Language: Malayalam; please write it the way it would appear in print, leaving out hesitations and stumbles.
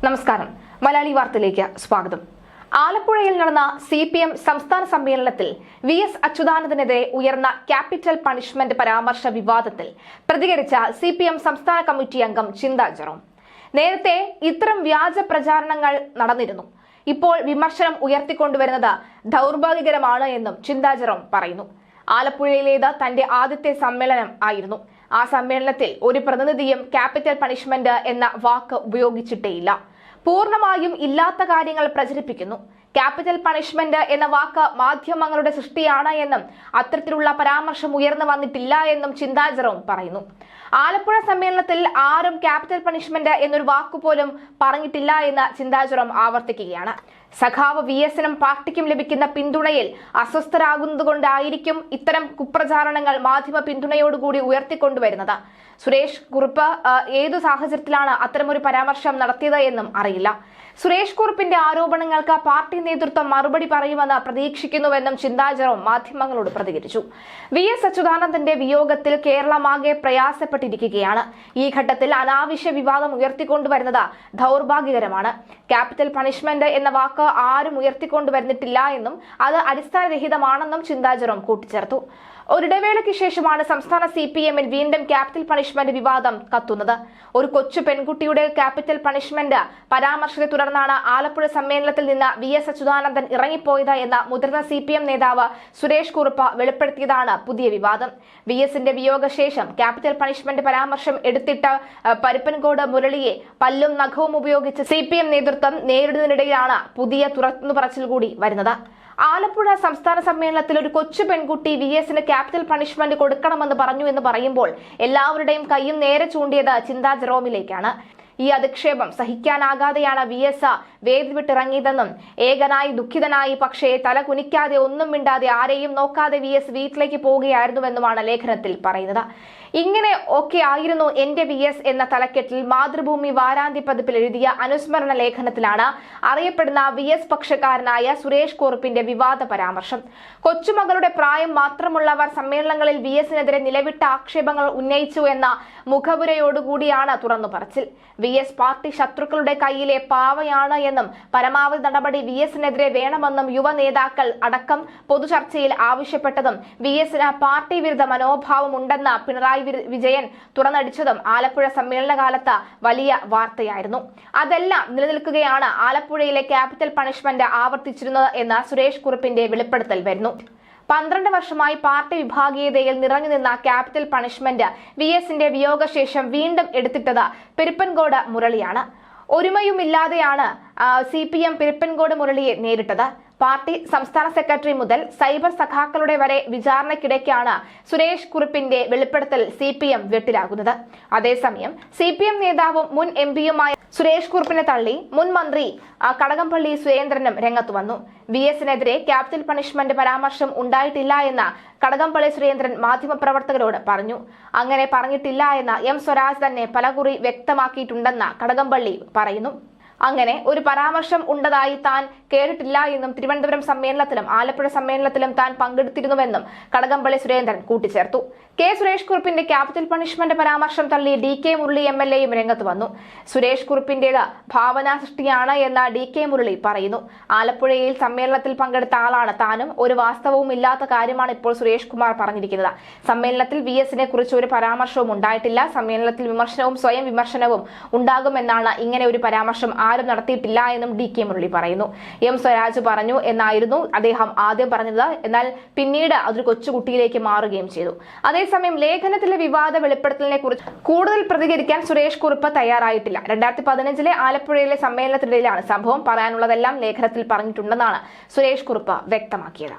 നമസ്കാരം. മലയാളി വാർത്തയിലേക്ക് സ്വാഗതം. ആലപ്പുഴയിൽ നടന്ന CPM സംസ്ഥാന സമ്മേളനത്തിൽ VS അച്യുതാനന്ദനെതിരെ ഉയർന്ന ക്യാപിറ്റൽ പണിഷ്മെന്റ് പരാമർശ വിവാദത്തിൽ പ്രതികരിച്ച CPM സംസ്ഥാന കമ്മിറ്റി അംഗം ചിന്താ ജെറോം. നേരത്തെ ഇത്തരം വ്യാജ പ്രചാരണങ്ങൾ നടന്നിരുന്നു. ഇപ്പോൾ വിമർശനം ഉയർത്തിക്കൊണ്ടുവരുന്നത് ദൗർഭാഗ്യകരമാണ് എന്നും ചിന്താ ജെറോം പറയുന്നു. ആലപ്പുഴയിലേത് തന്റെ ആദ്യത്തെ സമ്മേളനം ആയിരുന്നു. ആ സമ്മേളനത്തിൽ ഒരു പ്രതിനിധിയും ക്യാപിറ്റൽ പണിഷ്മെന്റ് എന്ന വാക്ക് ഉപയോഗിച്ചിട്ടേയില്ല. പൂർണ്ണമായും ഇല്ലാത്ത കാര്യങ്ങൾ പ്രചരിപ്പിക്കുന്നു. ക്യാപിറ്റൽ പണിഷ്മെന്റ് എന്ന വാക്ക് മാധ്യമങ്ങളുടെ സൃഷ്ടിയാണ് എന്നും അത്തരത്തിലുള്ള പരാമർശം ഉയർന്നു വന്നിട്ടില്ല എന്നും ചിന്താ ജെറോം പറയുന്നു. ആലപ്പുഴ സമ്മേളനത്തിൽ ആരും ക്യാപിറ്റൽ പണിഷ്മെന്റ് എന്നൊരു വാക്കുപോലും പറഞ്ഞിട്ടില്ല എന്ന് ചിന്താ ജെറോം ആവർത്തിക്കുകയാണ്. സഖാവ് VSനും പാർട്ടിക്കും ലഭിക്കുന്ന പിന്തുണയിൽ അസ്വസ്ഥരാകുന്നതുകൊണ്ടായിരിക്കും ഇത്തരം കുപ്രചാരണങ്ങൾ മാധ്യമ പിന്തുണയോടുകൂടി ഉയർത്തിക്കൊണ്ടുവരുന്നത്. സുരേഷ് കുറുപ്പ് ഏതു സാഹചര്യത്തിലാണ് അത്തരമൊരു പരാമർശം നടത്തിയത് എന്നും അറിയില്ല. സുരേഷ് കുറുപ്പിന്റെ ആരോപണങ്ങൾക്ക് പാർട്ടി നേതൃത്വം മറുപടി പറയുമെന്ന് പ്രതീക്ഷിക്കുന്നുവെന്നും ചിന്താ ജെറോം മാധ്യമങ്ങളോട് പ്രതികരിച്ചു. VS അച്യുതാനന്ദന്റെ വിയോഗത്തിൽ കേരളമാകെ പ്രയാസപ്പെട്ടിരിക്കുകയാണ്. ഈ ഘട്ടത്തിൽ അനാവശ്യ വിവാദം ഉയർത്തിക്കൊണ്ടുവരുന്നത് ദൗർഭാഗ്യകരമാണ്. ക്യാപിറ്റൽ പണിഷ്മെന്റ് എന്ന വാക്ക് ആരും ഉയർത്തിക്കൊണ്ടുവരുന്നിട്ടില്ല എന്നും അത് അടിസ്ഥാനരഹിതമാണെന്നും ചിന്താ ജെറോം കൂട്ടിച്ചേർത്തു. ഒരിടവേളയ്ക്ക് ശേഷമാണ് സംസ്ഥാന CPMൽ വീണ്ടും ക്യാപിറ്റൽ പണിഷ്മെന്റ് വിവാദം കത്തുന്നത്. ഒരു കൊച്ചു പെൺകുട്ടിയുടെ ക്യാപിറ്റൽ പണിഷ്മെന്റ് പരാമർശത്തെ തുടർന്നാണ് ആലപ്പുഴ സമ്മേളനത്തിൽ നിന്ന് VS അച്യുതാനന്ദൻ ഇറങ്ങിപ്പോയത് എന്ന മുതിർന്ന CPM നേതാവ് സുരേഷ് കുറുപ്പ് വെളിപ്പെടുത്തിയതാണ് പുതിയ വിവാദം. VSന്റെ വിയോഗശേഷം ക്യാപിറ്റൽ പണിഷ്മെന്റ് പരാമർശം എടുത്തിട്ട് പരിപ്പൻകോട് മുരളിയെ പല്ലും നഖവും ഉപയോഗിച്ച് CPM നേതൃത്വം നേരിടുന്നതിനിടയിലാണ് പുതിയ തുറന്നുപറച്ചിൽ കൂടി വരുന്നത്. ആലപ്പുഴ സംസ്ഥാന സമ്മേളനത്തിൽ ഒരു കൊച്ചു പെൺകുട്ടി VSന് ക്യാപിറ്റൽ പണിഷ്മെന്റ് കൊടുക്കണമെന്ന് പറഞ്ഞു എന്ന് പറയുമ്പോൾ എല്ലാവരുടെയും കൈയും നേരെ ചൂണ്ടിയത് ചിന്താ ജെറോമിലേക്കാണ്. ഈ അധിക്ഷേപം സഹിക്കാനാകാതെയാണ് VS വേദി വിട്ടിറങ്ങിയതെന്നും ഏകനായി ദുഃഖിതനായി പക്ഷേ തല കുനിക്കാതെ ഒന്നും മിണ്ടാതെ ആരെയും നോക്കാതെ VS വീട്ടിലേക്ക് പോവുകയായിരുന്നുവെന്നുമാണ് ലേഖനത്തിൽ പറയുന്നത്. ഇങ്ങനെ ഒക്കെ ആയിരുന്നു എന്റെ VS എന്ന തലക്കെട്ടിൽ മാതൃഭൂമി വാരാന്ത്യ പതിപ്പിൽ എഴുതിയ അനുസ്മരണ ലേഖനത്തിലാണ് അറിയപ്പെടുന്ന VS പക്ഷക്കാരനായ സുരേഷ് കുറുപ്പിന്റെ വിവാദ പരാമർശം. കൊച്ചുമകളുടെ പ്രായം മാത്രമുള്ളവർ സമ്മേളനങ്ങളിൽ VSനെതിരെ നിലവിട്ട ആക്ഷേപങ്ങൾ ഉന്നയിച്ചു എന്ന മുഖവുരയോടുകൂടിയാണ് തുറന്നു പറച്ചിൽ. VS പാർട്ടി ശത്രുക്കളുടെ കയ്യിലെ പാവയാണ് എന്നും പരമാവധി നടപടി VSനെതിരെ വേണമെന്നും യുവ നേതാക്കൾ അടക്കം പൊതുചർച്ചയിൽ ആവശ്യപ്പെട്ടതും VSന് പാർട്ടി വിരുദ്ധ മനോഭാവം ഉണ്ടെന്ന പിണറായി വിജയൻ തുറന്നടിച്ചതും ആലപ്പുഴ സമ്മേളനകാലത്ത് വലിയ വാർത്തയായിരുന്നു. അതെല്ലാം നിലനിൽക്കുകയാണ് ആലപ്പുഴയിലെ ക്യാപിറ്റൽ പണിഷ്മെന്റ് ആവർത്തിച്ചിരുന്നത് എന്ന സുരേഷ് കുറുപ്പിന്റെ വെളിപ്പെടുത്തൽ വരുന്നു. 12 വർഷമായി പാർട്ടി വിഭാഗീയതയിൽ നിറഞ്ഞു നിന്ന ക്യാപിറ്റൽ പണിഷ്മെന്റ് VSന്റെ വിയോഗശേഷം വീണ്ടും എടുത്തിട്ടത് പെരുപ്പൻകോട് മുരളിയാണ്. ഒരുമയുമില്ലാതെയാണ് CPM പെരുപ്പൻകോട് മുരളിയെ നേരിട്ടത്. പാർട്ടി സംസ്ഥാന സെക്രട്ടറി മുതൽ സൈബർ സഖാക്കളുടെ വരെ വിചാരണയ്ക്കിടയ്ക്കാണ് സുരേഷ് കുറുപ്പിന്റെ വെളിപ്പെടുത്തൽ CPM വെട്ടിലാകുന്നത്. അതേസമയം CPM നേതാവും മുൻ MPയുമായ സുരേഷ് കുറുപ്പിനെ തള്ളി മുൻ മന്ത്രി കടകംപള്ളി സുരേന്ദ്രനും രംഗത്തു വന്നു. VSനെതിരെ ക്യാപിറ്റൽ പണിഷ്മെന്റ് പരാമർശം ഉണ്ടായിട്ടില്ല എന്ന് കടകംപള്ളി സുരേന്ദ്രൻ മാധ്യമപ്രവർത്തകരോട് പറഞ്ഞു. അങ്ങനെ പറഞ്ഞിട്ടില്ല എന്ന് M സ്വരാജ് തന്നെ പലകുറി വ്യക്തമാക്കിയിട്ടുണ്ടെന്ന് കടകംപള്ളി പറയുന്നു. അങ്ങനെ ഒരു പരാമർശം ഉണ്ടതായി താൻ കേട്ടിട്ടില്ല എന്നും തിരുവനന്തപുരം സമ്മേളനത്തിലും ആലപ്പുഴ സമ്മേളനത്തിലും താൻ പങ്കെടുത്തിരുന്നുവെന്നും കടകംപള്ളി സുരേന്ദ്രൻ കൂട്ടിച്ചേർത്തു. സുരേഷ് കുറുപ്പിന്റെ ക്യാപിറ്റൽ പണിഷ്മെന്റ് പരാമർശം തള്ളി DK മുരളി MLAയും രംഗത്ത് വന്നു. സുരേഷ് കുറുപ്പിന്റേത് ഭാവനാ സൃഷ്ടിയാണ് എന്ന് DK മുരളി പറയുന്നു. ആലപ്പുഴയിൽ സമ്മേളനത്തിൽ പങ്കെടുത്ത ആളാണ് താനും. ഒരു വാസ്തവവും ഇല്ലാത്ത കാര്യമാണ് ഇപ്പോൾ സുരേഷ് കുമാർ പറഞ്ഞിരിക്കുന്നത്. സമ്മേളനത്തിൽ VSനെ കുറിച്ച് ഒരു പരാമർശവും ഉണ്ടായിട്ടില്ല. സമ്മേളനത്തിൽ വിമർശനവും സ്വയം വിമർശനവും ഉണ്ടാകുമെന്നാണ്. ഇങ്ങനെ ഒരു പരാമർശം ആരും നടത്തിയിട്ടില്ല എന്നും DK മുരളി പറയുന്നു. M സ്വരാജ് പറഞ്ഞു എന്നായിരുന്നു അദ്ദേഹം ആദ്യം പറഞ്ഞത്. എന്നാൽ പിന്നീട് അതൊരു കൊച്ചുകുട്ടിയിലേക്ക് മാറുകയും ചെയ്തു. അതേസമയം ലേഖനത്തിലെ വിവാദ വെളിപ്പെടുത്തലിനെ കുറിച്ച് കൂടുതൽ പ്രതികരിക്കാൻ സുരേഷ് കുറുപ്പ് തയ്യാറായിട്ടില്ല. 2015 ആലപ്പുഴയിലെ സമ്മേളനത്തിനിടയിലാണ് സംഭവം. പറയാനുള്ളതെല്ലാം ലേഖനത്തിൽ പറഞ്ഞിട്ടുണ്ടെന്നാണ് സുരേഷ് കുറുപ്പ് വ്യക്തമാക്കിയത്.